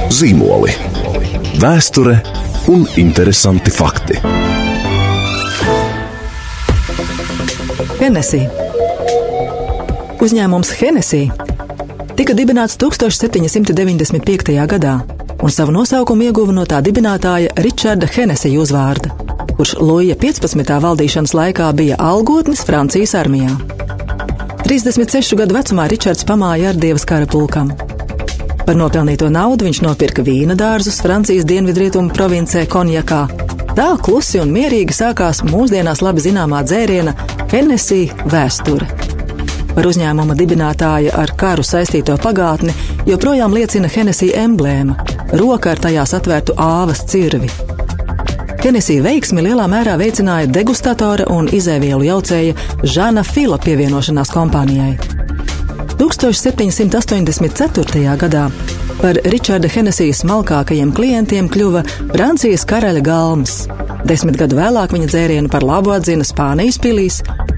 Zīmoli. Vēsture un interesanti fakti. Hennessy. Uzņēmums Hennessy tika dibināts 1795. gadā, un savu nosaukumu ieguva no tā dibinātāja Ričarda Hennessy uzvārda, kurš Luija 15. valdīšanas laikā bija algotnis Francijas armijā. 36 gadu vecumā Ričards pamāja ar Dievas kara pulkam. Par nopelnīto naudu viņš nopirka vīna dārzus Francijas dienvidrietumu provincē Konjakā. Tā klusi un mierīgi sākās mūsdienās labi zināmā dzēriena Hennessy vēsture. Par uzņēmuma dibinātāja ar karu saistīto pagātni joprojām liecina Hennessy emblēma – roka ar tajās atvērtu āvas cirvi. Hennessy veiksmi lielā mērā veicināja degustatora un izēvielu jaucēja Žana Fila pievienošanās kompānijai. 1784. gadā par Ričarda Hennessy smalkākajiem klientiem kļuva Francijas karaļa galmas. 10 gadu vēlāk viņa dzērienu par labu atzina Spānijas pilīs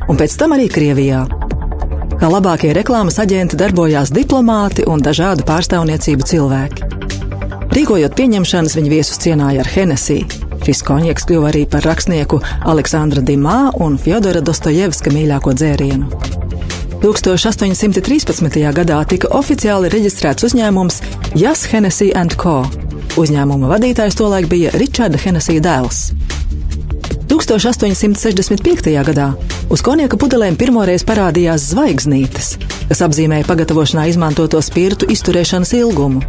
un pēc tam arī Krievijā. Kā labākie reklāmas aģenti darbojās diplomāti un dažādu pārstāvniecību cilvēki. Rīkojot pieņemšanas, viņi viesus cienāja ar Hennessy. Šis konjaks kļuva arī par rakstnieku Aleksandra Dimā un Fjodora Dostojevska mīļāko dzērienu. 1813. gadā tika oficiāli reģistrēts uzņēmums Jas Hennessy & Co. Uzņēmuma vadītājs tolaik bija Ričarda Hennessy dēls. 1865. gadā uz konjaka pudelēm pirmoreiz parādījās zvaigznītes, kas apzīmēja pagatavošanā izmantoto spirtu izturēšanas ilgumu.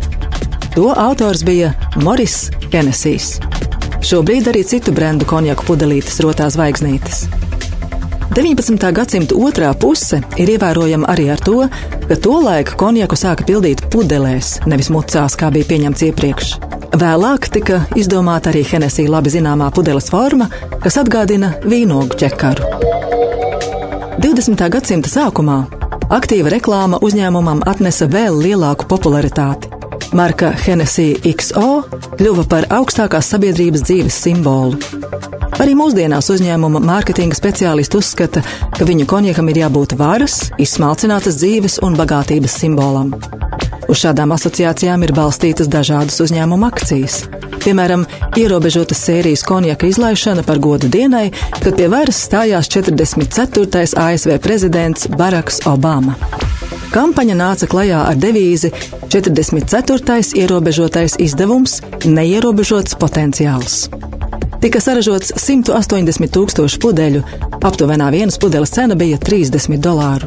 To autors bija Moris Hennessys. Šobrīd arī citu brendu konjaku pudelītes rotā zvaigznītes. 19. gadsimta otrā puse ir ievērojama arī ar to, ka tolaik konjaku sāka pildīt pudelēs, nevis mucās, kā bija pieņemts iepriekš. Vēlāk tika izdomāta arī Hennessy labi zināmā pudeles forma, kas atgādina vīnogu ķekaru. 20. gadsimta sākumā aktīva reklāma uzņēmumam atnesa vēl lielāku popularitāti. Marka Hennessy XO kļuva par augstākās sabiedrības dzīves simbolu. Arī mūsdienās uzņēmuma mārketinga speciālisti uzskata, ka viņu konjakam ir jābūt varas, izsmalcinātas dzīves un bagātības simbolam. Uz šādām asociācijām ir balstītas dažādas uzņēmuma akcijas. Piemēram, ierobežotas sērijas konjaka izlaišana par godu dienai, kad pie varas stājās 44. ASV prezidents Baraks Obama. Kampaņa nāca klajā ar devīzi 44. ierobežotais izdevums, neierobežots potenciāls. Tika saražots 180,000 pudeļu, aptuvenā vienas pudeles cena bija $30.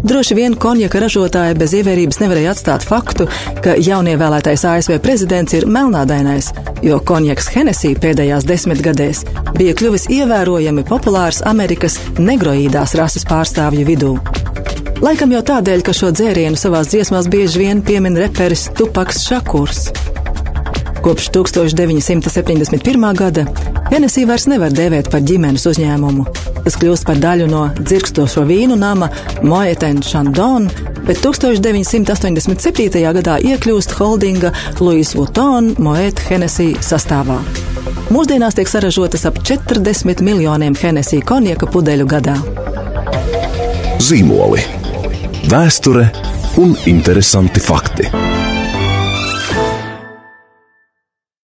Droši vien konjaka ražotāji bez ievērības nevarēja atstāt faktu, ka jaunievēlētais ASV prezidents ir melnādainais, jo konjaks Hennessy pēdējās 10 gadēs bija kļuvis ievērojami populārs Amerikas negroīdās rases pārstāvju vidū. Laikam jau tādēļ, ka šo dzērienu savās dziesmās bieži vien piemin reperis Tupaks Šakurs. Kopš 1971. gada Hennessy vairs nevar dēvēt par ģimenes uzņēmumu. Tas kļūst par daļu no dzirkstošo vīnu nama Moet & Chandon, bet 1987. gadā iekļūst holdinga Louis Vuitton Moet Hennessy sastāvā. Mūsdienās tiek saražotas ap 40 miljoniem Hennessy konjaka pudeļu gadā. Zīmoli. Vēsture un interesanti fakti.